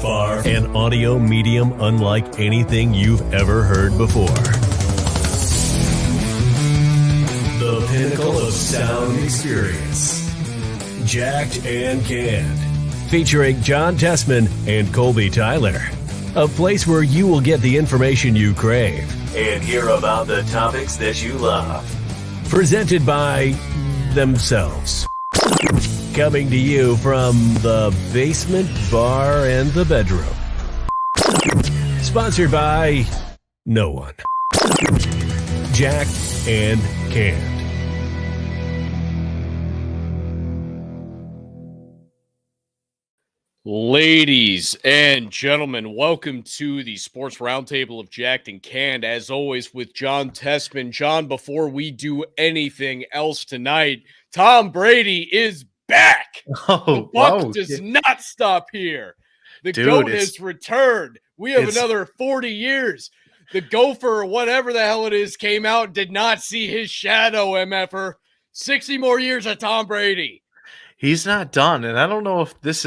Far, an audio medium unlike anything you've ever heard before. The pinnacle of sound experience. Jacked and Canned. Featuring John Tessman and Colby Tyler. A place where you will get the information you crave and hear about the topics that you love. Presented by themselves. Coming to you from the basement, bar, and the bedroom. Sponsored by no one. Jacked and Canned. Ladies and gentlemen, welcome to the Sports Roundtable of Jacked and Canned, as always with John Tessman. John, before we do anything else tonight, Tom Brady is back. The buck does not stop here. The GOAT has returned. We have another 40 years. The Gopher, or whatever the hell it is, came out, did not see his shadow, MFer. 60 more years of Tom Brady. He's not done, and I don't know if this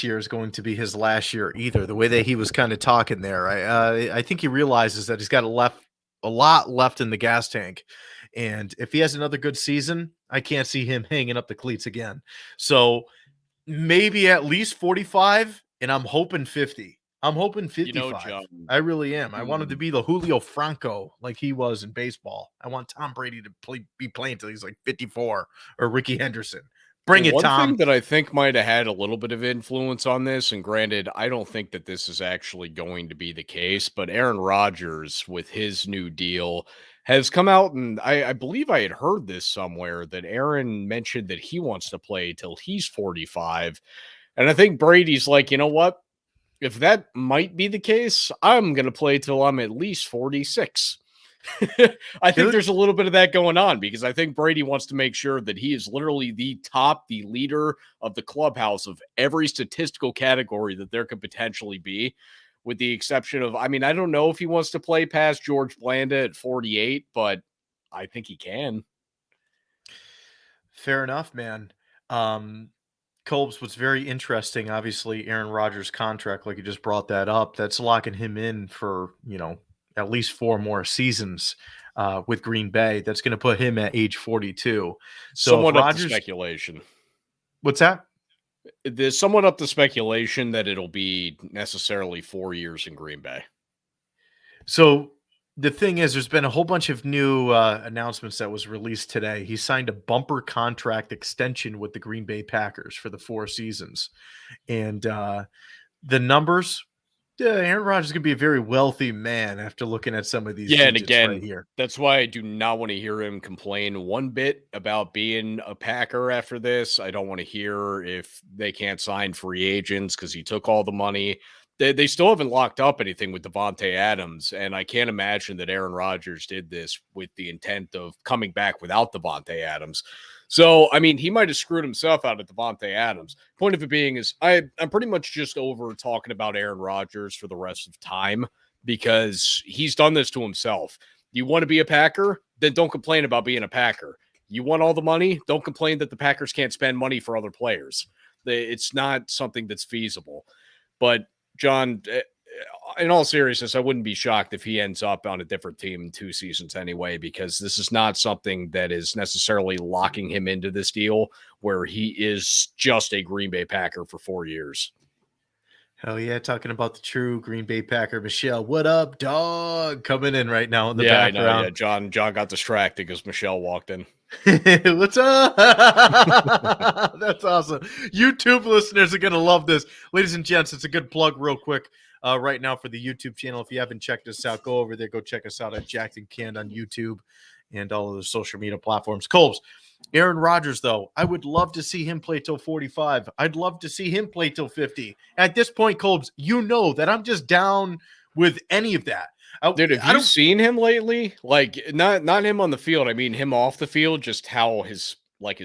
year is going to be his last year either. The way that he was kind of talking there, I think he realizes that he's got a lot left in the gas tank, and if he has another good season, I can't see him hanging up the cleats again. So maybe at least 45, and I'm hoping 50. I'm hoping 55. John, I really am. I want him to be the Julio Franco like he was in baseball. I want Tom Brady to be playing until he's like 54, or Ricky Henderson. Bring it, Tom. One thing that I think might have had a little bit of influence on this, and granted, I don't think that this is actually going to be the case, but Aaron Rodgers, with his new deal, has come out, and I believe I had heard this somewhere, that Aaron mentioned that he wants to play till he's 45. And I think Brady's like, you know what? If that might be the case, I'm going to play till I'm at least 46. I think there's a little bit of that going on, because I think Brady wants to make sure that he is literally the leader of the clubhouse of every statistical category that there could potentially be, with the exception of, I don't know if he wants to play past George Blanda at 48, but I think he can. Fair enough, man. Colbs, what's very interesting, obviously, Aaron Rodgers' contract, like you just brought that up, that's locking him in for, at least 4 more seasons with Green Bay. That's going to put him at age 42. So somewhat up to speculation. What's that? There's somewhat up to speculation that it'll be necessarily 4 years in Green Bay. So the thing is, there's been a whole bunch of new announcements that was released today. He signed a bumper contract extension with the Green Bay Packers for the 4 seasons. And the numbers, Aaron Rodgers is going to be a very wealthy man after looking at some of these. Yeah, and again, right here. That's why I do not want to hear him complain one bit about being a Packer after this. I don't want to hear if they can't sign free agents because he took all the money. They still haven't locked up anything with Davante Adams, and I can't imagine that Aaron Rodgers did this with the intent of coming back without Davante Adams. So, he might have screwed himself out of Davante Adams. Point of it being is I'm pretty much just over talking about Aaron Rodgers for the rest of time, because he's done this to himself. You want to be a Packer? Then don't complain about being a Packer. You want all the money? Don't complain that the Packers can't spend money for other players. It's not something that's feasible. But John, in all seriousness, I wouldn't be shocked if he ends up on a different team in 2 seasons anyway, because this is not something that is necessarily locking him into this deal where he is just a Green Bay Packer for 4 years. Hell yeah, talking about the true Green Bay Packer. Michelle, what up, dog? Coming in right now in the background. I know, yeah. John got distracted because Michelle walked in. What's up? That's awesome. YouTube listeners are going to love this. Ladies and gents, it's a good plug real quick right now for the YouTube channel. If you haven't checked us out, go over there. Go check us out at Jacked and Canned on YouTube and all of the social media platforms. Colbs, Aaron Rodgers, though, I would love to see him play till 45. I'd love to see him play till 50. At this point, Colbs, you know that I'm just down with any of that. Dude, have you seen him lately? Like, not him on the field. I mean, him off the field, just how his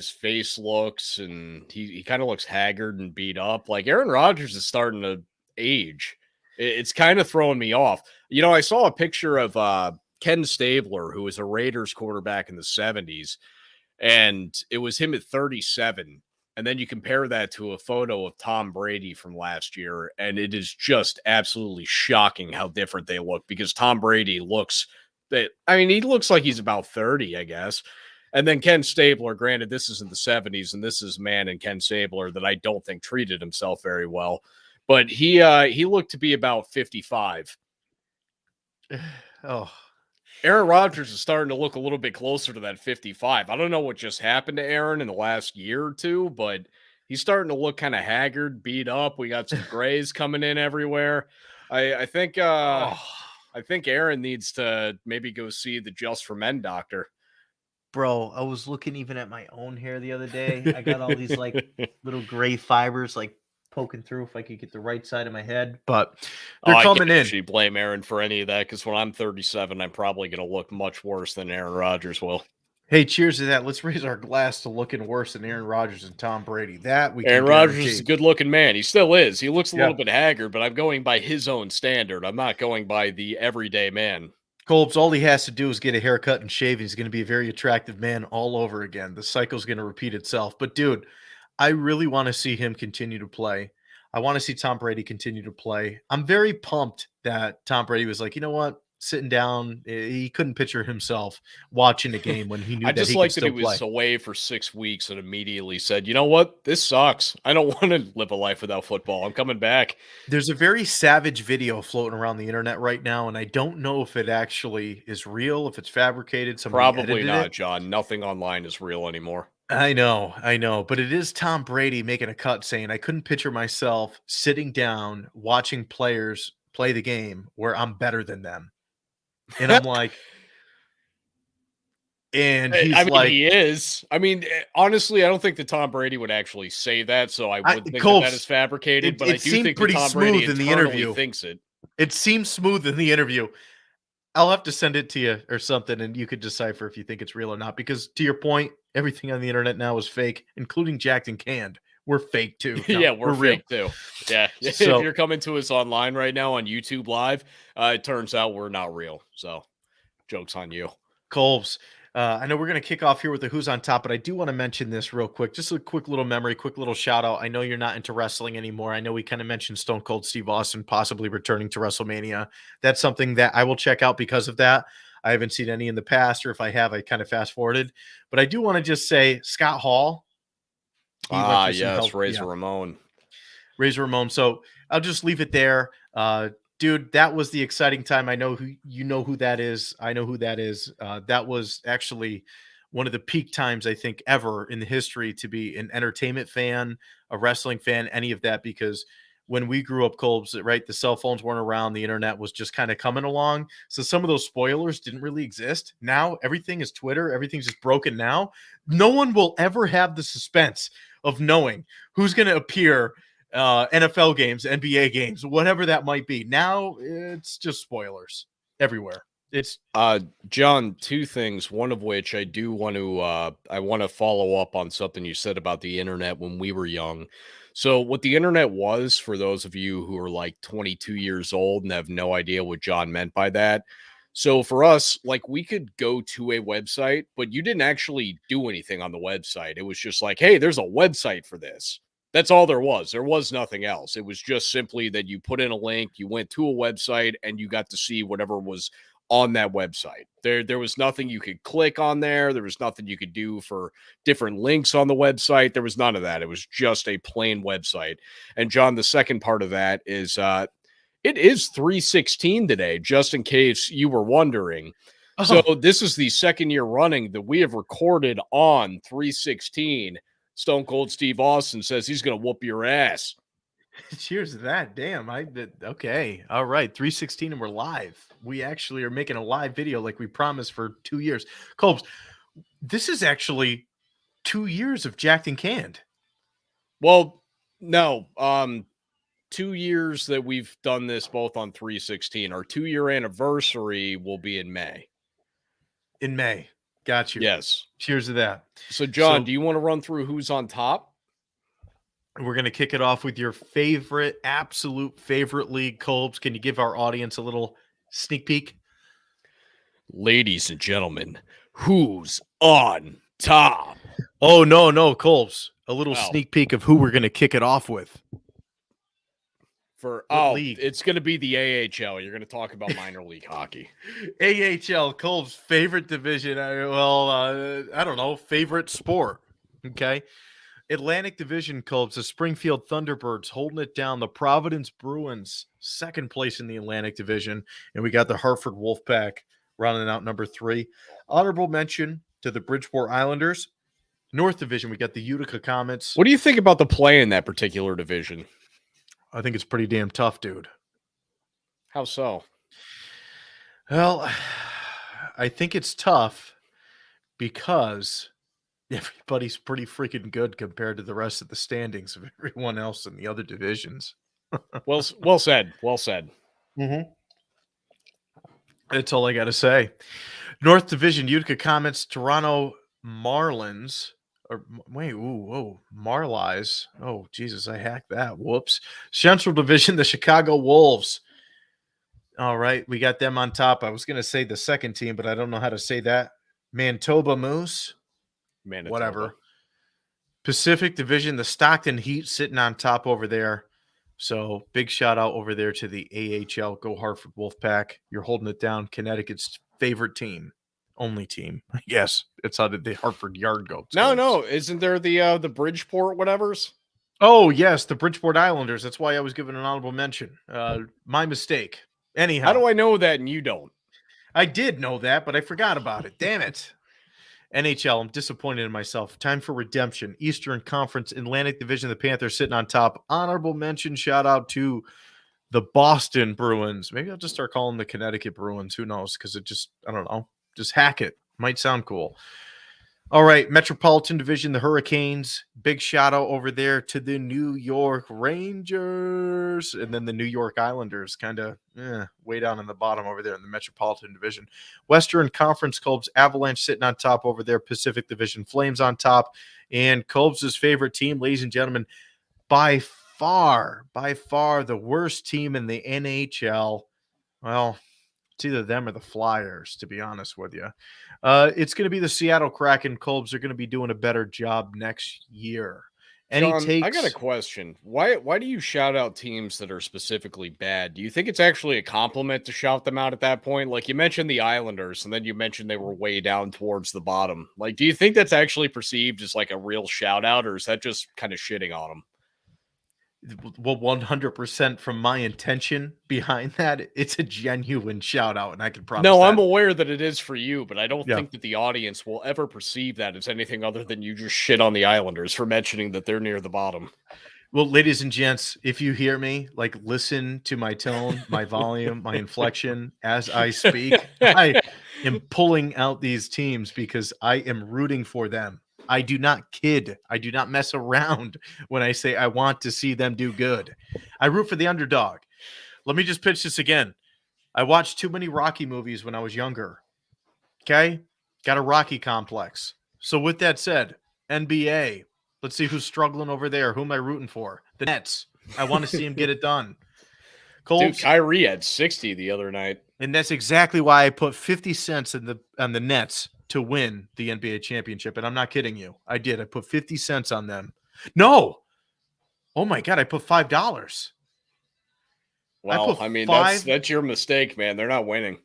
face looks, and he kind of looks haggard and beat up. Like, Aaron Rodgers is starting to age. It's kind of throwing me off. I saw a picture of Ken Stabler, who was a Raiders quarterback in the 70s, and it was him at 37. And then you compare that to a photo of Tom Brady from last year, and it is just absolutely shocking how different they look, because Tom Brady looks he looks like he's about 30, I guess. And then Ken Stabler, granted, this is in the 70s, and this is a man in Ken Stabler that I don't think treated himself very well. But he looked to be about 55. Oh, Aaron Rodgers is starting to look a little bit closer to that 55. I don't know what just happened to Aaron in the last year or two, but he's starting to look kind of haggard, beat up. We got some grays coming in everywhere. I think oh, I think Aaron needs to maybe go see the Just for Men doctor. Bro, I was looking even at my own hair the other day. I got all these like little gray fibers like poking through if I could get the right side of my head. but they're I coming can't in. actually blame Aaron for any of that, because when I'm 37, I'm probably going to look much worse than Aaron Rodgers will. Hey, cheers to that. Let's raise our glass to looking worse than Aaron Rodgers and Tom Brady. That we Aaron can Rodgers guarantee. is a good-looking man. He still is. He looks a Yeah. little bit haggard, but I'm going by his own standard. I'm not going by the everyday man. Kolbs, all he has to do is get a haircut and shave. He's going to be a very attractive man all over again. The cycle's going to repeat itself. But, dude, I really want to see him continue to play. I want to see Tom Brady continue to play. I'm very pumped that Tom Brady was like, you know what? Sitting down, he couldn't picture himself watching a game when he knew I that just he like could that he still play. was away for 6 weeks and immediately said, you know what? This sucks. I don't want to live a life without football. I'm coming back. There's a very savage video floating around the internet right now, and I don't know if it actually is real, if it's fabricated. Somebody Probably edited not, it. John. Nothing online is real anymore. I know, but it is Tom Brady making a cut saying, I couldn't picture myself sitting down watching players play the game where I'm better than them. And I'm like, and he's like, he is. Honestly, I don't think that Tom Brady would actually say that, so I would think Kolbs, that is fabricated. But it I do seemed think that pretty Tom Brady smooth in the internally interview. thinks it. It seems smooth in the interview. I'll have to send it to you or something, and you could decipher if you think it's real or not. Because to your point, everything on the internet now is fake, including Jacked and Canned. We're fake too. No, Yeah, we're fake too. Yeah. So- if you're coming to us online right now on YouTube Live, it turns out we're not real. So, joke's on you. Kolbs, I know we're going to kick off here with the Who's on Top, but I do want to mention this real quick. Just a quick little memory, quick little shout out. I know you're not into wrestling anymore. I know we kind of mentioned Stone Cold Steve Austin possibly returning to WrestleMania. That's something that I will check out because of that. I haven't seen any in the past, or if I have, I kind of fast forwarded. But I do want to just say Scott Hall. Yes, Razor Ramon. Razor Ramon. So I'll just leave it there. Dude, that was the exciting time. I know who that is. I know who that is. That was actually one of the peak times, I think, ever in the history to be an entertainment fan, a wrestling fan, any of that, because when we grew up, Kolbs, right, the cell phones weren't around. The internet was just kind of coming along. So some of those spoilers didn't really exist. Now everything is Twitter. Everything's just broken now. No one will ever have the suspense of knowing who's going to appear NFL games, NBA games, whatever that might be. Now it's just spoilers everywhere. It's John, two things, one of which I do want to follow up on something you said about the internet when we were young. So what the internet was, for those of you who are like 22 years old and have no idea what John meant by that. So for us, like, we could go to a website, but you didn't actually do anything on the website. It was just like, hey, there's a website for this. That's all there was. There was nothing else. It was just simply that you put in a link, you went to a website, and you got to see whatever was on that website. There was nothing you could click on there. There was nothing you could do for different links on the website. There was none of that. It was just a plain website. And John, the second part of that is it is 316 today, just in case you were wondering. So this is the second year running that we have recorded on 316. Stone Cold Steve Austin says he's going to whoop your ass. cheers to that. Damn. Okay. All right. 316 and we're live. We actually are making a live video like we promised for 2 years. Kolbs, this is actually 2 years of Jacked and Canned. Well, no. 2 years that we've done this both on 316. Our 2-year anniversary will be in May. In May. Got you. Yes. Cheers to that. So, John, do you want to run through who's on top? We're going to kick it off with your favorite, absolute favorite league, Kolbs. Can you give our audience a little sneak peek? Ladies and gentlemen, who's on top? Oh, no, Kolbs. a little Oh. sneak peek of who we're going to kick it off with. What league? It's going to be the AHL. You're going to talk about minor league hockey. AHL, Cole's favorite division. I don't know, favorite sport. Okay. Atlantic Division, Colts, the Springfield Thunderbirds holding it down. The Providence Bruins, second place in the Atlantic Division. And we got the Hartford Wolfpack rounding out number 3. Honorable mention to the Bridgeport Islanders. North Division, we got the Utica Comets. What do you think about the play in that particular division? I think it's pretty damn tough, dude. How so? Well, I think it's tough because everybody's pretty freaking good compared to the rest of the standings of everyone else in the other divisions. Well said. Well said. Mm-hmm. That's all I got to say. North Division, Utica Comets, Toronto Marlins. Marlies. Oh, Jesus, I hacked that. Whoops. Central Division, the Chicago Wolves. All right, we got them on top. I was going to say the second team, but I don't know how to say that. Manitoba Moose. Manitoba. Whatever. Pacific Division, the Stockton Heat sitting on top over there. So big shout out over there to the AHL. Go Hartford Wolfpack. You're holding it down. Connecticut's favorite team. Only team. Yes. It's how did the Hartford Yard Goats. No. Isn't there the Bridgeport whatevers? Oh, yes. The Bridgeport Islanders. That's why I was given an honorable mention. My mistake. Anyhow. How do I know that and you don't? I did know that, but I forgot about it. Damn it. NHL, I'm disappointed in myself. Time for redemption. Eastern Conference, Atlantic Division, the Panthers sitting on top. Honorable mention, shout out to the Boston Bruins. Maybe I'll just start calling the Connecticut Bruins. Who knows? Because it just, I don't know. Just hack it. Might sound cool. All right, Metropolitan Division, the Hurricanes. Big shout out over there to the New York Rangers. And then the New York Islanders, kind of way down in the bottom over there in the Metropolitan Division. Western Conference, Colbs, Avalanche sitting on top over there. Pacific Division, Flames on top. And Colbs' favorite team, ladies and gentlemen, by far the worst team in the NHL. Well, it's either them or the Flyers, to be honest with you. It's going to be the Seattle Kraken. Colbs are going to be doing a better job next year. John, I got a question. Why do you shout out teams that are specifically bad? Do you think it's actually a compliment to shout them out at that point? Like you mentioned the Islanders, and then you mentioned they were way down towards the bottom. Like, do you think that's actually perceived as like a real shout out, or is that just kind of shitting on them? Well, 100% from my intention behind that, it's a genuine shout out, and I can promise. No, I'm aware that it is for you, but I don't think that the audience will ever perceive that as anything other than you just shit on the Islanders for mentioning that they're near the bottom. Well, ladies and gents, if you hear me, like listen to my tone, my volume, my inflection as I speak. I am pulling out these teams because I am rooting for them. I do not kid. I do not mess around when I say I want to see them do good. I root for the underdog. Let me just pitch this again. I watched too many Rocky movies when I was younger. Okay? Got a Rocky complex. So with that said, NBA, let's see who's struggling over there. Who am I rooting for? The Nets. I want to see him get it done. Dude, Kyrie had 60 the other night. And that's exactly why I put 50 cents on the Nets to win the NBA championship. And I'm not kidding you. I did. I put 50 cents on them. No. Oh my God. I put $5. Well, I mean, that's your mistake, man. They're not winning.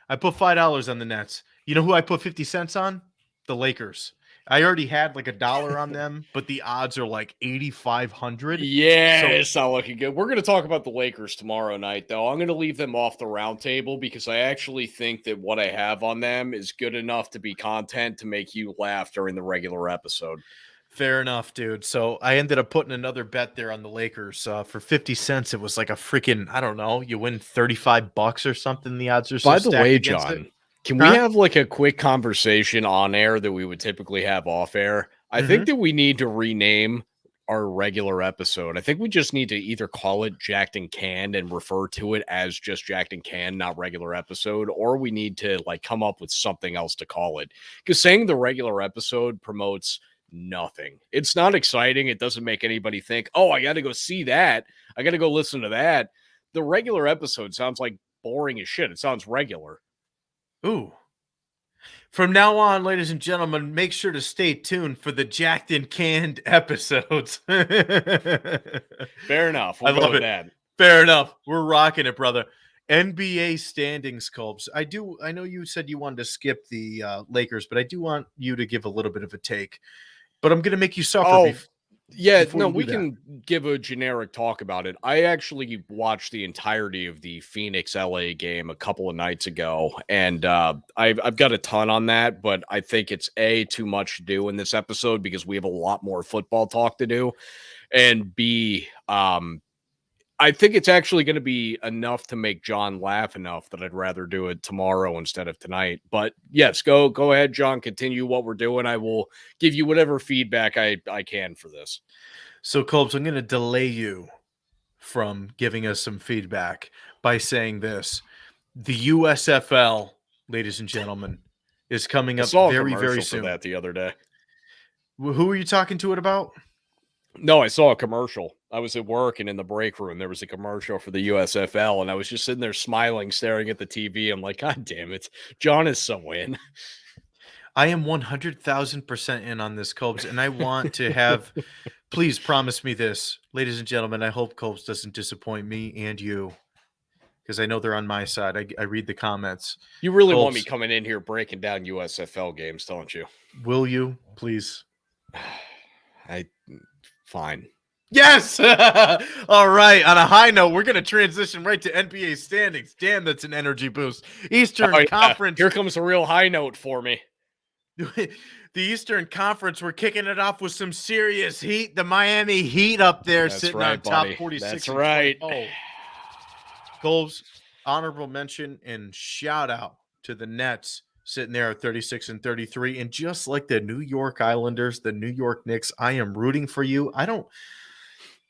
I put $5 on the Nets. You know who I put 50 cents on? The Lakers. I already had like $1 on them, but the odds are like 8,500. Yeah, it's not looking good. We're going to talk about the Lakers tomorrow night, though. I'm going to leave them off the roundtable because I actually think that what I have on them is good enough to be content to make you laugh during the regular episode. Fair enough, dude. So I ended up putting another bet there on the Lakers for 50 cents. It was like a freaking, I don't know, you win $35 or something. The odds are so stacked. By the way, John, can we have like a quick conversation on air that we would typically have off air? I think that we need to rename our regular episode. I think we just need to either call it Jacked and Canned and refer to it as just Jacked and Canned, not regular episode, or we need to like come up with something else to call it. Because saying the regular episode promotes nothing. It's not exciting. It doesn't make anybody think, oh, I got to go see that. I got to go listen to that. The regular episode sounds like boring as shit. It sounds regular. Ooh. From now on, ladies and gentlemen, make sure to stay tuned for the Jacked and Canned episodes. Fair enough. I We'll go love with it. that. Fair enough. We're rocking it, brother. NBA standings, Colbs. I know you said you wanted to skip the Lakers, but I do want you to give a little bit of a take. But I'm going to make you suffer Oh, yeah, before no, you do we that. can give a generic talk about it. I actually watched the entirety of the Phoenix LA game a couple of nights ago, and I've got a ton on that, but I think it's too much to do in this episode because we have a lot more football talk to do, and B, I think it's actually going to be enough to make John laugh enough that I'd rather do it tomorrow instead of tonight. But yes, go ahead, John. Continue what we're doing. I will give you whatever feedback I can for this. So, Colbs, I'm going to delay you from giving us some feedback by saying this. The USFL, ladies and gentlemen, is coming I up saw a very, commercial very for soon. that the other day. Who are you talking to it about? No, I saw a commercial. I was at work, and in the break room, there was a commercial for the USFL, and I was just sitting there smiling, staring at the TV. I'm like, God damn it. John is so in. I am 100,000% in on this, Colbs, and I want to have, please promise me this, ladies and gentlemen. I hope Colbs doesn't disappoint me and you, because I know they're on my side. I read the comments. You really want me Colbs, coming in here breaking down USFL games, don't you? will you, please? Fine. Yes! All right. On a high note, we're going to transition right to NBA standings. Damn, that's an energy boost. Eastern Oh, yeah. Conference. Here comes a real high note for me. The Eastern Conference, we're kicking it off with some serious heat. The Miami Heat up there That's sitting right, on top buddy. 46. That's and right. 20. Colbs, honorable mention and shout out to the Nets sitting there at 36 and 33. And just like the New York Islanders, the New York Knicks, I am rooting for you.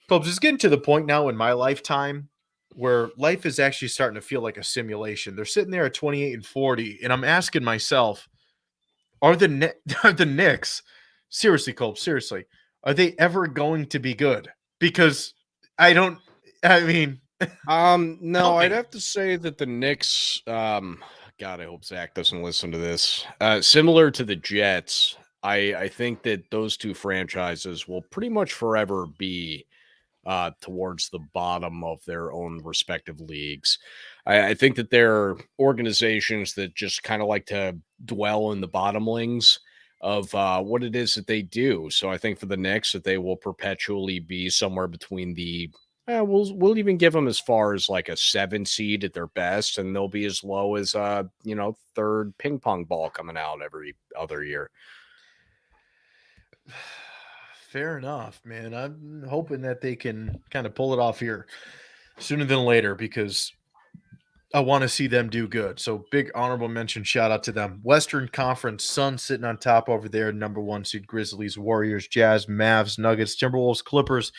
Colbs, it's getting to the point now in my lifetime where life is actually starting to feel like a simulation. They're sitting there at 28 and 40, and I'm asking myself, are the Knicks, seriously, Colbs, seriously, are they ever going to be good? Because no, I'd have to say that the Knicks, God, I hope Zach doesn't listen to this. Similar to the Jets, I think that those two franchises will pretty much forever be towards the bottom of their own respective leagues. I think that they're organizations that just kind of like to dwell in the bottomlings of what it is that they do. So I think for the Knicks that they will perpetually be somewhere between the we'll even give them as far as like a 7 seed at their best, and they'll be as low as third ping pong ball coming out every other year. Fair enough, man. I'm hoping that they can kind of pull it off here sooner than later because I want to see them do good. So big honorable mention, shout out to them. Western Conference, Suns sitting on top over there, number 1 seed, Grizzlies, Warriors, Jazz, Mavs, Nuggets, Timberwolves, Clippers,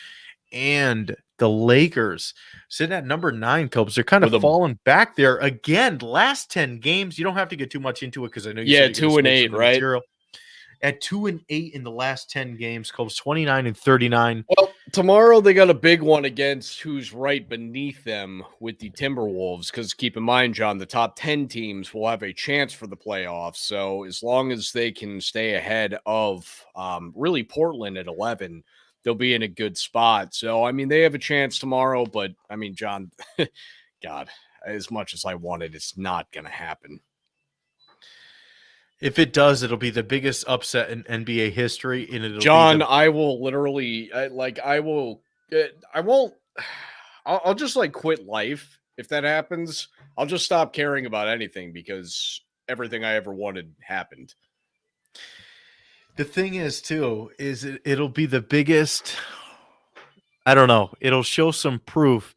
and the Lakers sitting at number 9, Cobes. They're kind of falling back there again. Last 10 games, you don't have to get too much into it because I know you said 2 and 8, right? Material. At 2 and 8 in the last 10 games, Cobes 29 and 39. Well, tomorrow they got a big one against who's right beneath them with the Timberwolves. Because keep in mind, John, the top 10 teams will have a chance for the playoffs. So as long as they can stay ahead of really Portland at 11, they'll be in a good spot. So I mean, they have a chance tomorrow. But I mean, John, God, as much as I wanted, it's not going to happen. If it does, it'll be the biggest upset in NBA history. And it'll John, be I will literally I'll just like quit life if that happens. I'll just stop caring about anything because everything I ever wanted happened. The thing is, too, is it'll be the biggest. I don't know. It'll show some proof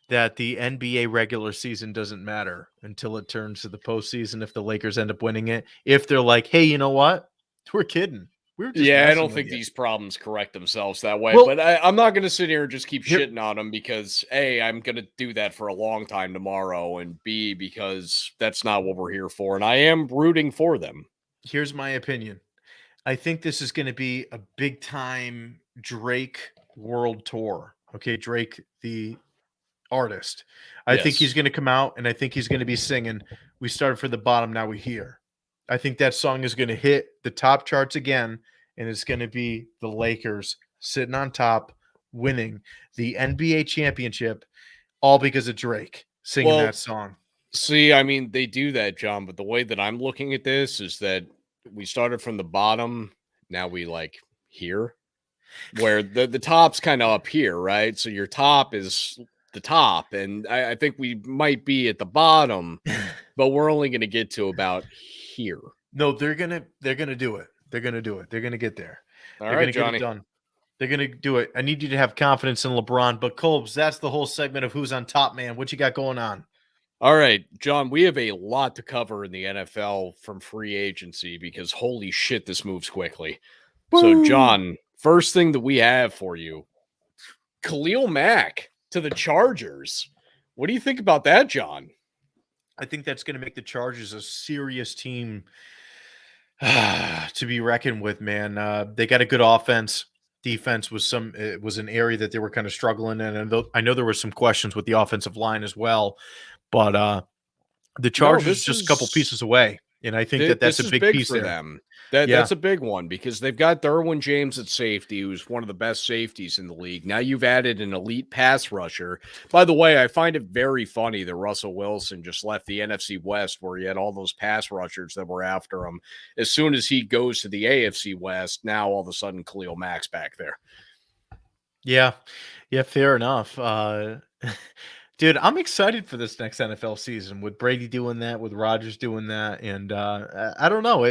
that the NBA regular season doesn't matter until it turns to the postseason. If the Lakers end up winning it, if they're like, hey, you know what? We're kidding. We were just I don't think these problems correct themselves that way. Well, but I'm not going to sit here and just keep shitting on them because A, I'm going to do that for a long time tomorrow, and B, because that's not what we're here for. And I am rooting for them. Here's my opinion. I think this is going to be a big time Drake world tour. Okay, Drake, the artist. I think he's going to come out and I think he's going to be singing, "We started from the bottom, now we're here." I think that song is going to hit the top charts again, and it's going to be the Lakers sitting on top, winning the NBA championship, all because of Drake singing Well, that song. see, I mean, they do that, John, but the way that I'm looking at this is that we started from the bottom. Now we like here, where the top's kind of up here, right? So your top is the top, and I think we might be at the bottom, but we're only going to get to about here. No, they're gonna do it. They're gonna do it. They're gonna get there. All They're right, gonna get Johnny. it done. They're gonna do it. I need you to have confidence in LeBron. But Colbs, that's the whole segment of who's on top, man. What you got going on? All right, John, we have a lot to cover in the NFL from free agency because holy shit, this moves quickly. So, John, first thing that we have for you, Khalil Mack to the Chargers. What do you think about that, John? I think that's going to make the Chargers a serious team to be reckoned with, man. They got a good offense. Defense was an area that they were kind of struggling in, and I know there were some questions with the offensive line as well. But the Chargers just a couple pieces away, and I think that's a big piece for there. them. That's a big one because they've got Derwin James at safety, who's one of the best safeties in the league. Now you've added an elite pass rusher. By the way, I find it very funny that Russell Wilson just left the NFC West where he had all those pass rushers that were after him. As soon as he goes to the AFC West, now all of a sudden Khalil Mack's back there. Yeah, fair enough. Dude, I'm excited for this next NFL season with Brady doing that, with Rodgers doing that, and I don't know.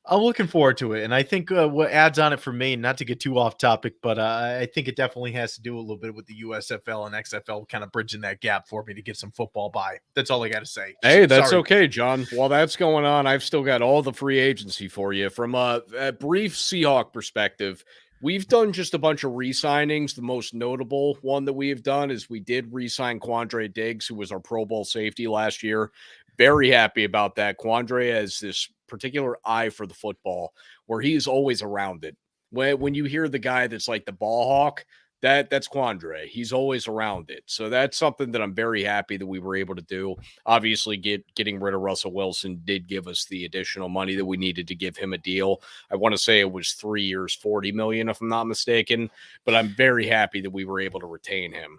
I'm looking forward to it, and I think what adds on it for me, not to get too off topic, but I think it definitely has to do a little bit with the USFL and XFL kind of bridging that gap for me to get some football by. That's all I got to say. Hey, that's okay, John. While that's going on, I've still got all the free agency for you. From a brief Seahawk perspective, we've done just a bunch of re-signings. The most notable one that we have done is we did re-sign Quandre Diggs, who was our Pro Bowl safety last year. Very happy about that. Quandre has this particular eye for the football where he is always around it. When you hear the guy that's like the ball hawk, that's Quandre. He's always around it. So that's something that I'm very happy that we were able to do. Obviously, getting rid of Russell Wilson did give us the additional money that we needed to give him a deal. I want to say it was 3 years, $40 million, if I'm not mistaken. But I'm very happy that we were able to retain him.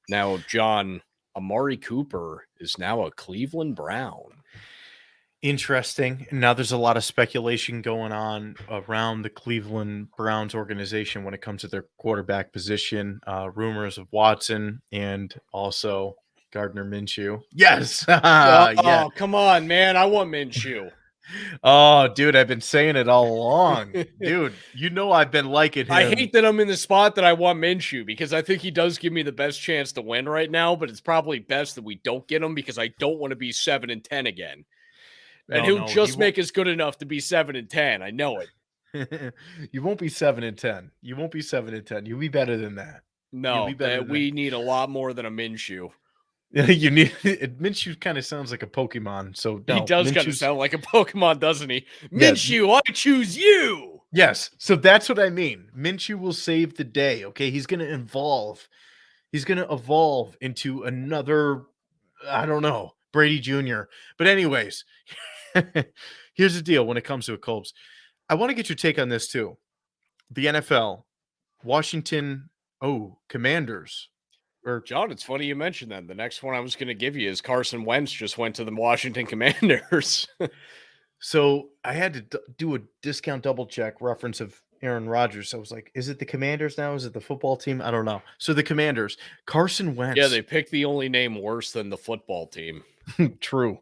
Now, John, Amari Cooper is now a Cleveland Brown. Interesting. Now there's a lot of speculation going on around the Cleveland Browns organization when it comes to their quarterback position. Rumors of Watson and also Gardner Minshew. Yes. Oh, come on, man. I want Minshew. Oh, dude, I've been saying it all along. Dude, you know I've been liking him. I hate that I'm in the spot that I want Minshew because I think he does give me the best chance to win right now, but it's probably best that we don't get him because I don't want to be 7-10 again. And he'll just make us good enough to be 7-10. I know it. You won't be 7-10. You won't be 7-10. You'll be better than that. No, we need a lot more than a Minshew. You need Minshew kind of sounds like a Pokemon. So no, he does kind of sound like a Pokemon, doesn't he? Minshew, yeah. I choose you. Yes. So that's what I mean. Minshew will save the day. Okay. He's going to evolve. He's going to evolve into another, I don't know, Brady Jr. But anyways, here's the deal when it comes to it, Colbs. I want to get your take on this too. The NFL, Washington, Commanders. John, it's funny you mentioned that. The next one I was going to give you is Carson Wentz just went to the Washington Commanders. So I had to do a discount double check reference of Aaron Rodgers. I was like, is it the Commanders now? Is it the football team? I don't know. So the Commanders, Carson Wentz. Yeah, they picked the only name worse than the football team. True.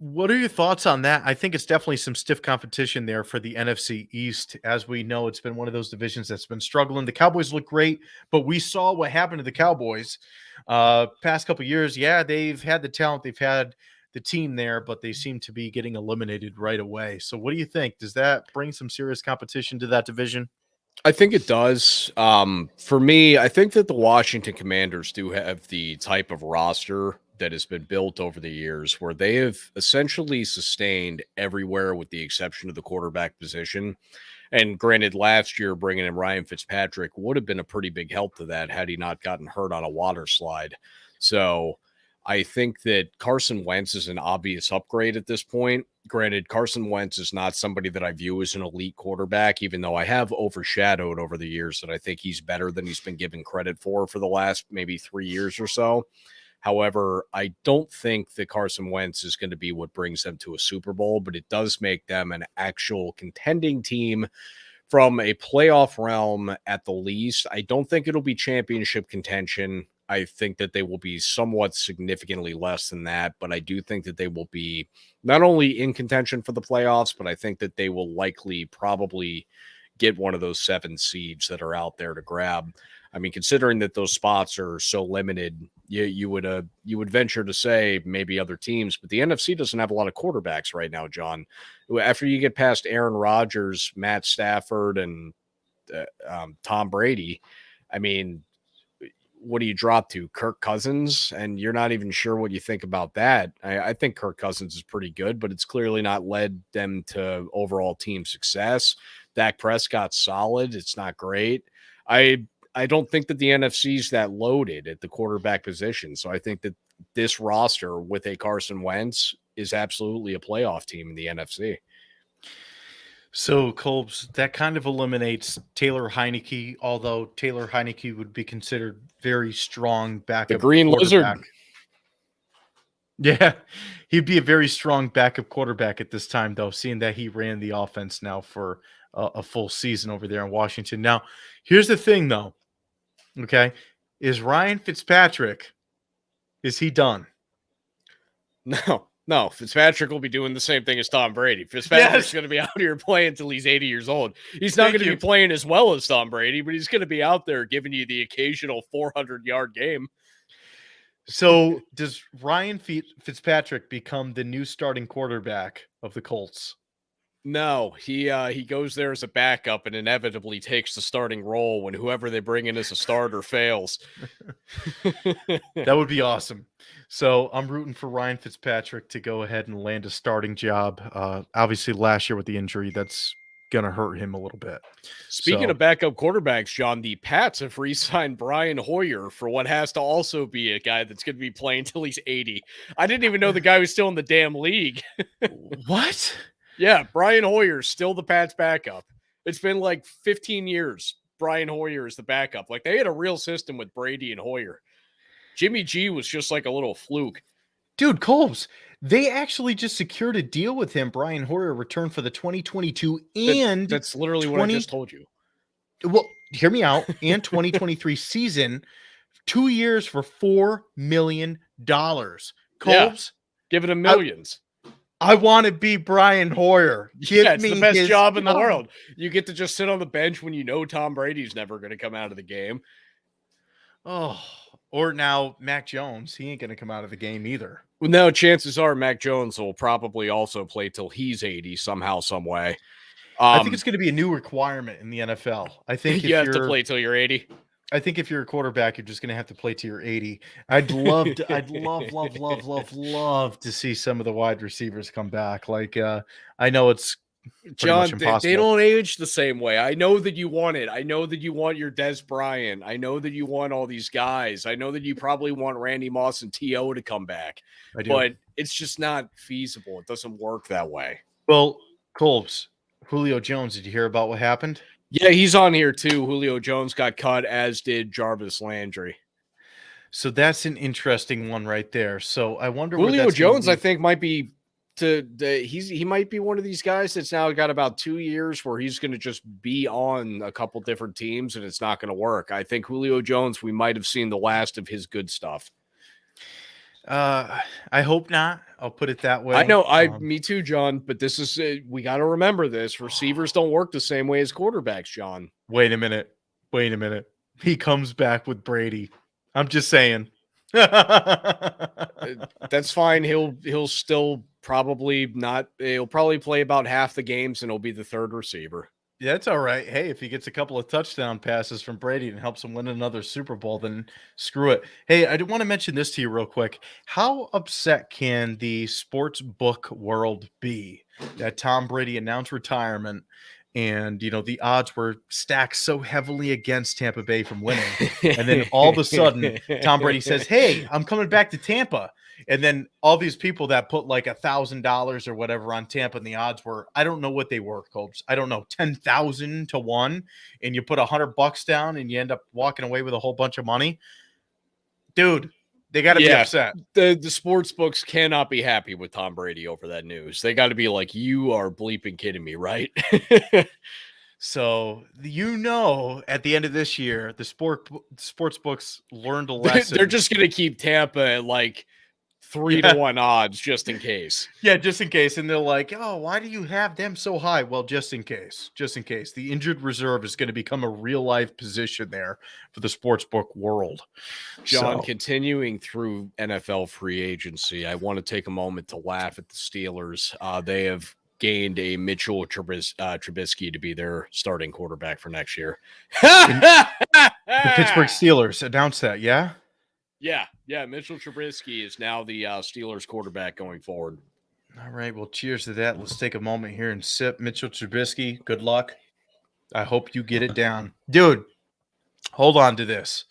What are your thoughts on that? I think it's definitely some stiff competition there for the NFC East. As we know, it's been one of those divisions that's been struggling. The Cowboys look great, but we saw what happened to the Cowboys past couple of years. Yeah, they've had the talent. They've had the team there, but they seem to be getting eliminated right away. So what do you think? Does that bring some serious competition to that division? I think it does. For me, I think that the Washington Commanders do have the type of roster that has been built over the years where they have essentially sustained everywhere with the exception of the quarterback position. And granted, last year bringing in Ryan Fitzpatrick would have been a pretty big help to that had he not gotten hurt on a water slide. So I think that Carson Wentz is an obvious upgrade at this point. Granted, Carson Wentz is not somebody that I view as an elite quarterback, even though I have overshadowed over the years that I think he's better than he's been given credit for the last maybe 3 years or so. However, I don't think that Carson Wentz is going to be what brings them to a Super Bowl, but it does make them an actual contending team from a playoff realm at the least. I don't think it'll be championship contention. I think that they will be somewhat significantly less than that, but I do think that they will be not only in contention for the playoffs, but I think that they will likely probably get one of those 7 seeds that are out there to grab. I mean, considering that those spots are so limited, you would venture to say maybe other teams, but the NFC doesn't have a lot of quarterbacks right now, John. After you get past Aaron Rodgers, Matt Stafford, and Tom Brady, I mean, what do you drop to? Kirk Cousins? And you're not even sure what you think about that. I think Kirk Cousins is pretty good, but it's clearly not led them to overall team success. Dak Prescott's solid. It's not great. I don't think that the NFC's that loaded at the quarterback position. So I think that this roster with a Carson Wentz is absolutely a playoff team in the NFC. So, Colbs, that kind of eliminates Taylor Heineke, although Taylor Heineke would be considered very strong backup. The Green Lizard. Yeah, he'd be a very strong backup quarterback at this time, though, seeing that he ran the offense now for a full season over there in Washington. Now, here's the thing, though. Okay, is Ryan Fitzpatrick, is he done? No, Fitzpatrick will be doing the same thing as Tom Brady. Fitzpatrick's going to be out here playing until he's 80 years old. He's not going to be playing as well as Tom Brady, but he's going to be out there giving you the occasional 400-yard game. So does Ryan Fitzpatrick become the new starting quarterback of the Colts? No, he goes there as a backup and inevitably takes the starting role when whoever they bring in as a starter fails. That would be awesome. So I'm rooting for Ryan Fitzpatrick to go ahead and land a starting job. Obviously, last year with the injury, that's going to hurt him a little bit. Speaking of backup quarterbacks, John, the Pats have re-signed Brian Hoyer for what has to also be a guy that's going to be playing till he's 80. I didn't even know the guy was still in the damn league. What? Yeah, Brian Hoyer's still the Pats backup. It's been like 15 years. Brian Hoyer is the backup. Like, they had a real system with Brady and Hoyer. Jimmy G was just like a little fluke. Dude, Colbs, they actually just secured a deal with him. Brian Hoyer returned for the 2022 and that's literally what I just told you. Well, hear me out. And 2023 season, 2 years for $4 million. Colbs, yeah, give it a millions. I want to be Brian Hoyer. It's the best job in the world. You get to just sit on the bench when you know Tom Brady's never going to come out of the game. Oh, or now Mac Jones. He ain't going to come out of the game either. Well, no, chances are Mac Jones will probably also play till he's 80 somehow, some way. I think it's going to be a new requirement in the NFL. I think you have to play till you're 80. I think if you're a quarterback, you're just going to have to play till you're 80. I'd love to see some of the wide receivers come back. Like, I know it's John, they don't age the same way. I know that you want it. I know that you want your Des Bryant. I know that you want all these guys. I know that you probably want Randy Moss and T.O. to come back. I do. But it's just not feasible. It doesn't work that way. Well, Colbs, Julio Jones, did you hear about what happened? Yeah, he's on here too. Julio Jones got cut, as did Jarvis Landry. So that's an interesting one right there. So I wonder Julio Jones, I think, might be he might be one of these guys that's now got about 2 years where he's going to just be on a couple different teams and it's not going to work. I think Julio Jones, we might have seen the last of his good stuff. I hope not. I'll put it that way. I know. Me too, John. But this is we got to remember this. Receivers don't work the same way as quarterbacks, John. Wait a minute. He comes back with Brady. I'm just saying. That's fine. He'll still probably not. He'll probably play about half the games, and he'll be the third receiver. Yeah, that's all right. Hey, if he gets a couple of touchdown passes from Brady and helps him win another Super Bowl, then screw it. Hey, I want to mention this to you real quick. How upset can the sports book world be that Tom Brady announced retirement And, the odds were stacked so heavily against Tampa Bay from winning. And then all of a sudden, Tom Brady says, hey, I'm coming back to Tampa. And then all these people that put like $1,000 or whatever on Tampa, and the odds were, I don't know what they were, Colbs. I don't know, 10,000 to 1. And you put $100 down and you end up walking away with a whole bunch of money. Dude, they got to be upset. The sports books cannot be happy with Tom Brady over that news. They got to be like, you are bleeping kidding me, right? So, at the end of this year, the sports books learned a lesson. They're just going to keep Tampa at like 3-1 odds just in case. Yeah, just in case. And they're like, oh, why do you have them so high? Well, just in case. Just in case. The injured reserve is going to become a real-life position there for the sportsbook world. John, continuing through NFL free agency, I want to take a moment to laugh at the Steelers. They have gained a Mitchell Trubisky to be their starting quarterback for next year. The Pittsburgh Steelers announced that, yeah? Yeah. Mitchell Trubisky is now the Steelers quarterback going forward. All right. Well, cheers to that. Let's take a moment here and sip. Mitchell Trubisky, good luck. I hope you get it down. Dude, hold on to this.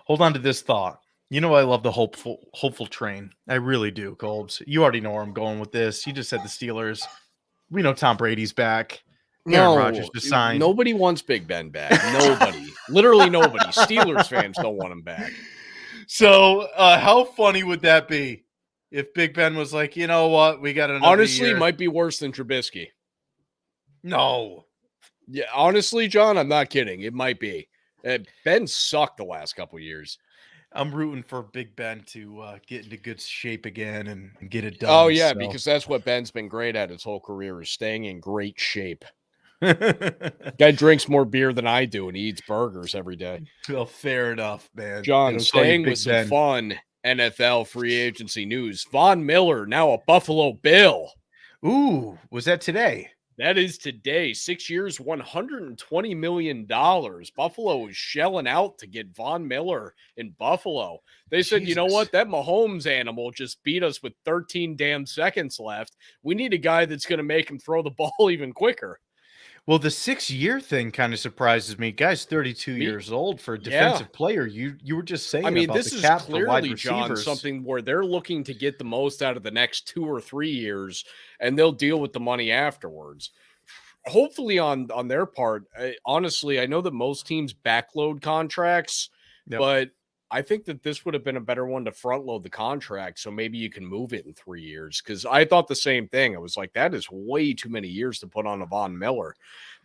Hold on to this thought. I love the hopeful train. I really do, Colbs. You already know where I'm going with this. You just said the Steelers. We know Tom Brady's back. Aaron Rodgers just signed. Nobody wants Big Ben back. Nobody. Literally nobody. Steelers fans don't want him back. So how funny would that be if Big Ben was like, you know what, we got another honestly year. Might be worse than Trubisky. No. Yeah, honestly, John, I'm not kidding. It might be. Ben sucked the last couple years. I'm rooting for Big Ben to get into good shape again and get it done. Oh, yeah, because that's what Ben's been great at his whole career is staying in great shape. Guy drinks more beer than I do and he eats burgers every day. Well, fair enough, man. John, staying with some fun NFL free agency news. Von Miller, now a Buffalo Bill. Ooh, was that today? That is today. 6 years, $120 million. Buffalo is shelling out to get Von Miller in Buffalo. They said, You know what? That Mahomes animal just beat us with 13 damn seconds left. We need a guy that's going to make him throw the ball even quicker. Well, the 6-year thing kind of surprises me. Guy's 32 years old for a defensive player. You were just saying about this the is cap for clearly, wide receivers. John, something where they're looking to get the most out of the next 2 or 3 years, and they'll deal with the money afterwards. Hopefully on their part, honestly, I know that most teams backload contracts, but I think that this would have been a better one to front load the contract, so maybe you can move it in 3 years. Because I thought the same thing. I was like, that is way too many years to put on a Von Miller.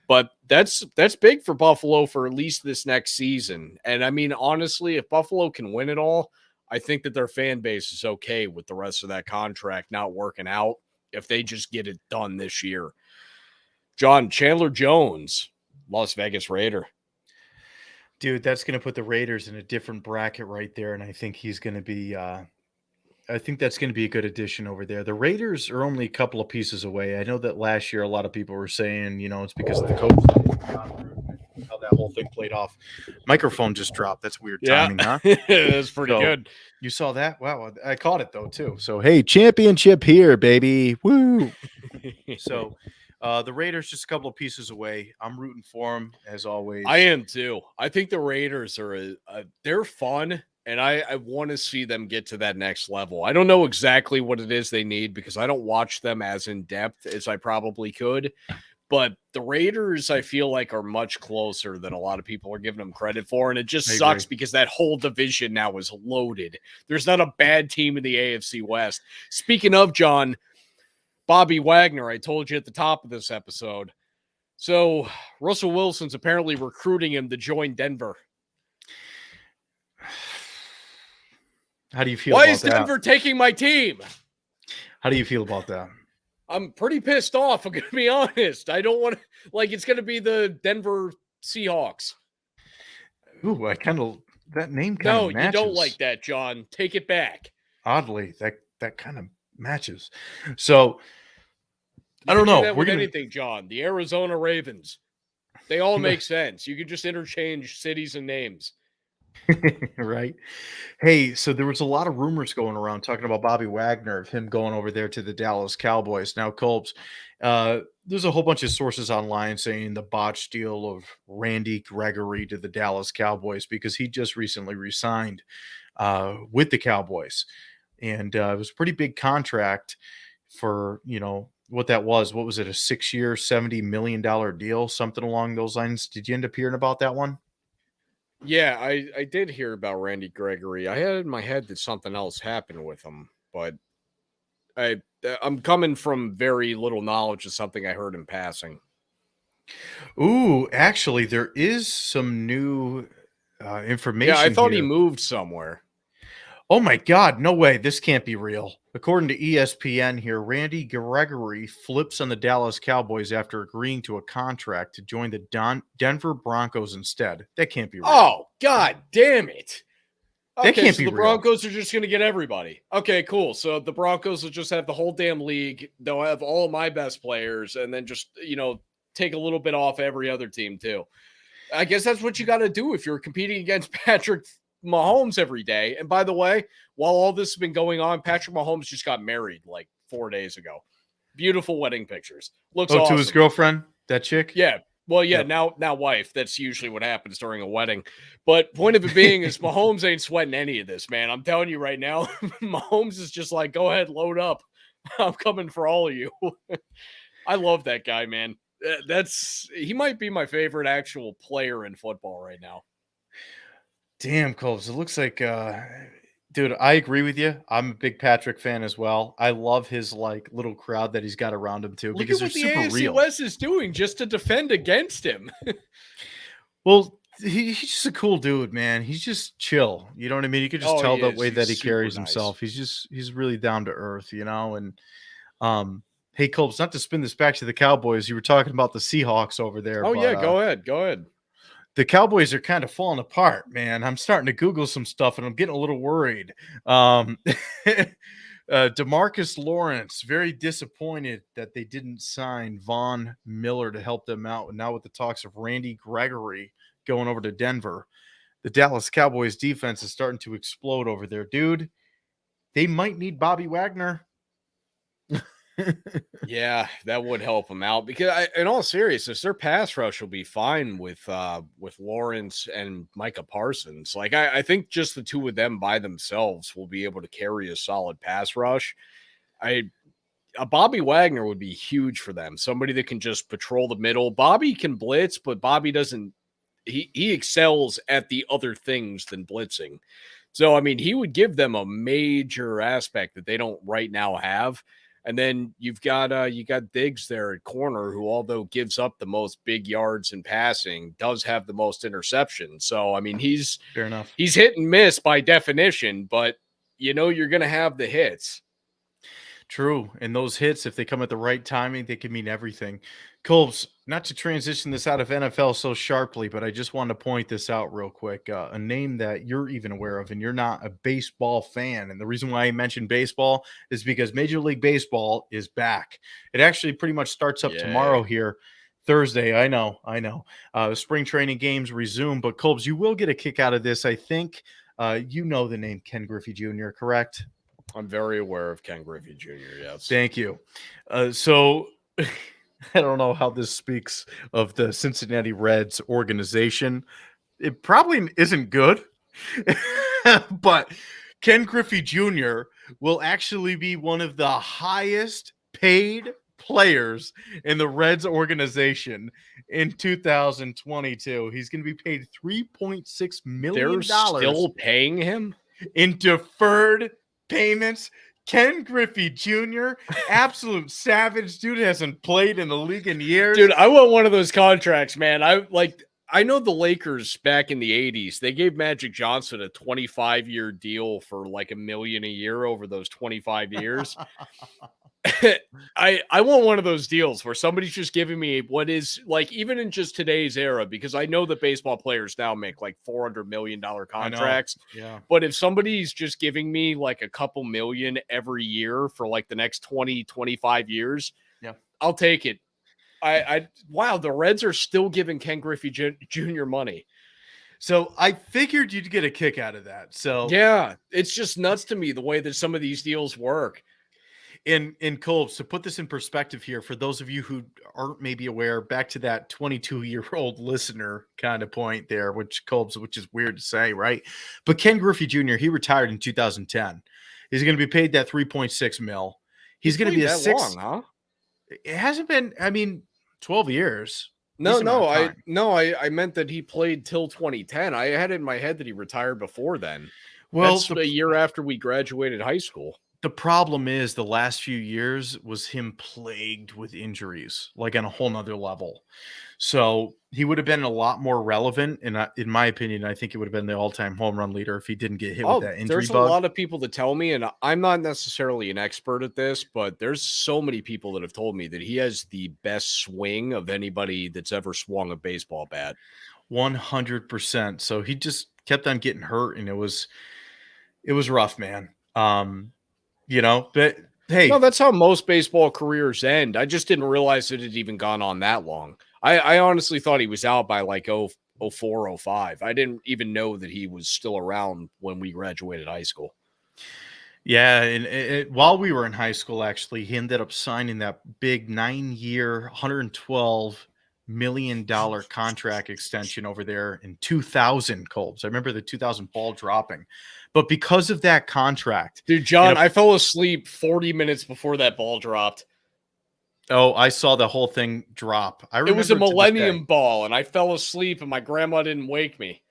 But that's big for Buffalo for at least this next season. And I mean, honestly, if Buffalo can win it all, I think that their fan base is okay with the rest of that contract not working out if they just get it done this year. John, Chandler Jones, Las Vegas Raider. Dude, that's going to put the Raiders in a different bracket right there, and I think he's going to be I think that's going to be a good addition over there. The Raiders are only a couple of pieces away. I know that last year a lot of people were saying, it's because of the coach, how that whole thing played off. Microphone just dropped. That's weird timing, huh? That's pretty good. You saw that? Wow, I caught it though too. So, hey, championship here, baby. Woo! So, the Raiders just a couple of pieces away. I'm rooting for them as always. I am too. I think the Raiders are they're fun, and I want to see them get to that next level. I don't know exactly what it is they need because I don't watch them as in depth as I probably could. But the Raiders, I feel like, are much closer than a lot of people are giving them credit for. And it just sucks because that whole division now is loaded. There's not a bad team in the AFC West. Speaking of, John, Bobby Wagner, I told you at the top of this episode. So Russell Wilson's apparently recruiting him to join Denver. How do you feel Why about is Denver taking my team? How do you feel about that? I'm pretty pissed off. I'm going to be honest. I don't want to, it's going to be the Denver Seahawks. Ooh, that name kind of matches. No, you don't like that, John. Take it back. Oddly, that kind of matches. So, I don't know. We're going anything, John. The Arizona Ravens. They all make sense. You could just interchange cities and names. Right. Hey, so there was a lot of rumors going around talking about Bobby Wagner, of him going over there to the Dallas Cowboys. Now, Colbs, there's a whole bunch of sources online saying the botched deal of Randy Gregory to the Dallas Cowboys because he just recently resigned with the Cowboys. And it was a pretty big contract for, what that was. What was it? A 6-year, $70 million deal, something along those lines. Did you end up hearing about that one? Yeah, I did hear about Randy Gregory. I had in my head that something else happened with him, but I'm coming from very little knowledge of something I heard in passing. Ooh, actually, there is some new Yeah, I information thought he here. moved somewhere. Oh my God, no way. This can't be real. According to ESPN here, Randy Gregory flips on the Dallas Cowboys after agreeing to a contract to join the Denver Broncos instead. That can't be real. Oh, God damn it. That Okay, can't so be the real. Broncos are just going to get everybody. Okay, cool. So the Broncos will just have the whole damn league. They'll have all of my best players and then just, take a little bit off every other team too. I guess that's what you got to do if you're competing against Patrick Mahomes every day. And by the way, while all this has been going on, Patrick Mahomes just got married like 4 days ago. Beautiful wedding pictures. Looks Oh, awesome. to his girlfriend, that chick? Yeah. Well, yeah, Yep. now wife. That's usually what happens during a wedding. But point of it being is Mahomes ain't sweating any of this, man. I'm telling you right now, Mahomes is just like, go ahead, load up. I'm coming for all of you. I love that guy, man. He might be my favorite actual player in football right now. Damn, Colbs. It looks like dude, I agree with you. I'm a big Patrick fan as well. I love his like little crowd that he's got around him too Look because at they're what the super AFC real. West is doing just to defend against him. Well, he's just a cool dude, man. He's just chill. You know what I mean? You could just Oh, tell he the is. way that he He's super carries nice. himself. He's really down to earth, and hey, Colbs, not to spin this back to the Cowboys. You were talking about the Seahawks over there, Oh, but yeah, go ahead. the Cowboys are kind of falling apart, man. I'm starting to Google some stuff and I'm getting a little worried. Demarcus Lawrence, very disappointed that they didn't sign Von Miller to help them out. And now with the talks of Randy Gregory going over to Denver, the Dallas Cowboys defense is starting to explode over there, dude. They might need Bobby Wagner. Yeah, that would help them out because, in all seriousness, their pass rush will be fine with Lawrence and Micah Parsons. Like, I think just the two of them by themselves will be able to carry a solid pass rush. A Bobby Wagner would be huge for them. Somebody that can just patrol the middle. Bobby can blitz, but Bobby doesn't. He excels at the other things than blitzing. So, I mean, he would give them a major aspect that they don't right now have. And then you got Diggs there at corner, who although gives up the most big yards in passing, does have the most interceptions. So, I mean, he's Fair enough. He's hit and miss by definition, but you're going to have the hits. True. And those hits, if they come at the right timing, they can mean everything. Colbs, not to transition this out of NFL so sharply, but I just wanted to point this out real quick. A name that you're even aware of, and you're not a baseball fan. And the reason why I mentioned baseball is because Major League Baseball is back. It actually pretty much starts up tomorrow here, Thursday. I know. Spring training games resume, but Colbs, you will get a kick out of this. I think you know the name Ken Griffey Jr., correct? I'm very aware of Ken Griffey Jr., yes. Thank you. So I don't know how this speaks of the Cincinnati Reds organization. It probably isn't good, but Ken Griffey Jr. will actually be one of the highest paid players in the Reds organization in 2022. He's going to be paid $3.6 million. They're still paying him? In deferred payments. Ken Griffey Jr., absolute savage. Dude hasn't played in the league in years. Dude, I want one of those contracts, man. I know the Lakers back in the 80s, they gave Magic Johnson a 25-year deal for like $1 million a year over those 25 years. I want one of those deals where somebody's just giving me what is like, even in just today's era, because I know that baseball players now make like $400 million contracts. Yeah. But if somebody's just giving me like a couple million every year for like the next 20, 25 years, yeah, I'll take it. Wow, the Reds are still giving Ken Griffey Jr. money. So I figured you'd get a kick out of that. So Yeah, it's just nuts to me the way that some of these deals work. in Colbs, to put this in perspective here, for those of you who aren't maybe aware, back to that 22-year-old listener kind of point there, which is weird to say, right? But Ken Griffey Jr., he retired in 2010. He's going to be paid that 3.6 mil. He's going to be a that six. long, huh? It hasn't been, 12 years. No, Decent amount of time. I meant that he played till 2010. I had it in my head that he retired before then. Well, That's a year after we graduated high school. the problem is the last few years was him plagued with injuries, like on a whole nother level. So he would have been a lot more relevant. And in my opinion, I think it would have been the all-time home run leader if he didn't get hit with that injury there's bug. a lot of people that tell me, and I'm not necessarily an expert at this, but there's so many people that have told me that he has the best swing of anybody that's ever swung a baseball bat. 100%. So he just kept on getting hurt, and it was rough, man. But hey, No, that's how most baseball careers end. I just didn't realize it had even gone on that long. I honestly thought he was out by like 04, 05. I didn't even know that he was still around when we graduated high school. yeah, and while we were in high school, actually, he ended up signing that big 9-year, $112 million contract extension over there in 2000, Colbs. I remember the 2000 ball dropping. But because of that contract, dude, John, I fell asleep 40 minutes before that ball dropped. Oh, I saw the whole thing drop. I remember it was a Millennium Ball, and I fell asleep, and my grandma didn't wake me.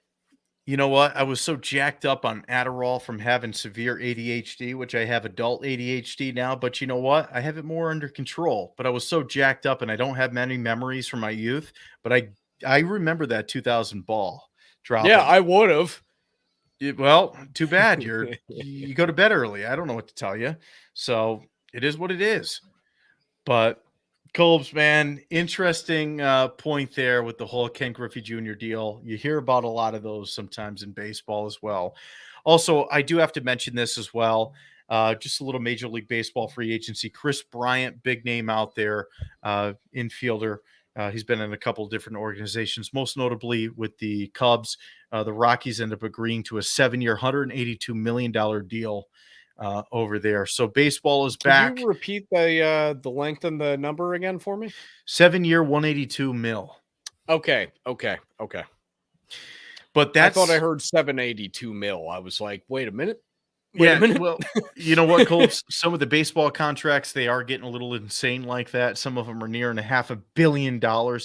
You know what? I was so jacked up on Adderall from having severe ADHD, which I have adult ADHD now. But you know what? I have it more under control. But I was so jacked up, and I don't have many memories from my youth. But I remember that 2000 ball dropping. Yeah, I would have. Well, too bad. You go to bed early. I don't know what to tell you. So it is what it is. But Colbs, man, interesting point there with the whole Ken Griffey Jr. deal. You hear about a lot of those sometimes in baseball as well. Also, I do have to mention this as well. Just a little Major League Baseball free agency. Chris Bryant, big name out there, infielder. He's been in a couple of different organizations, most notably with the Cubs. The Rockies end up agreeing to a 7-year, $182 million deal over there. So baseball is back. Can you repeat the length and the number again for me? 7-year, $182 million. Okay. But I thought I heard 782 mil. I was like, wait a minute. Well, you know what, Cole? Some of the baseball contracts, they are getting a little insane like that. Some of them are nearing $500 million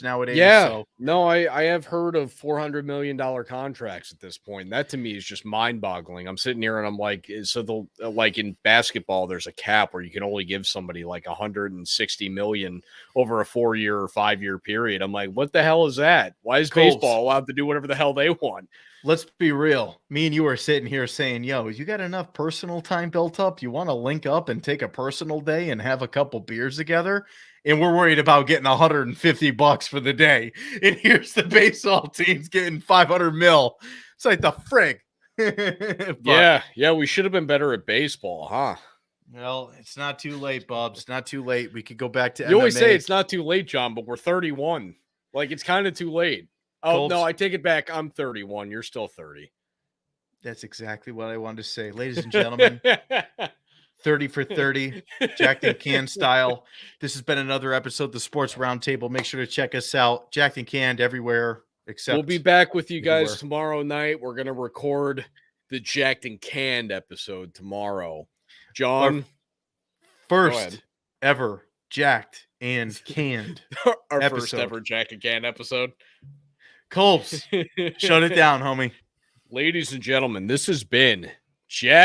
nowadays. Yeah. So. No, I have heard of $400 million contracts at this point. That to me is just mind boggling. I'm sitting here and I'm like, so like in basketball, there's a cap where you can only give somebody like 160 million over a 4-year or 5-year period. I'm like, what the hell is that? Why is baseball allowed to do whatever the hell they want? Let's be real. Me and you are sitting here saying, yo, you got enough personal time built up? You want to link up and take a personal day and have a couple beers together? And we're worried about getting $150 for the day. And here's the baseball teams getting 500 mil. It's like the frig. Yeah, we should have been better at baseball, huh? Well, it's not too late, Bubs. It's not too late. We could go back to You always say it's not too late, John, but we're 31. Like, it's kind of too late. Oh, no, I take it back. I'm 31. You're still 30. That's exactly what I wanted to say. Ladies and gentlemen, 30 for 30, Jacked and Canned style. This has been another episode of the Sports Roundtable. Make sure to check us out. Jacked and Canned everywhere except. We'll be back with you guys tomorrow night. We're going to record the Jacked and Canned episode tomorrow. John. First ever Jacked and Canned Our first ever Jacked and Canned episode. Colbs, shut it down, homie. Ladies and gentlemen, this has been Jack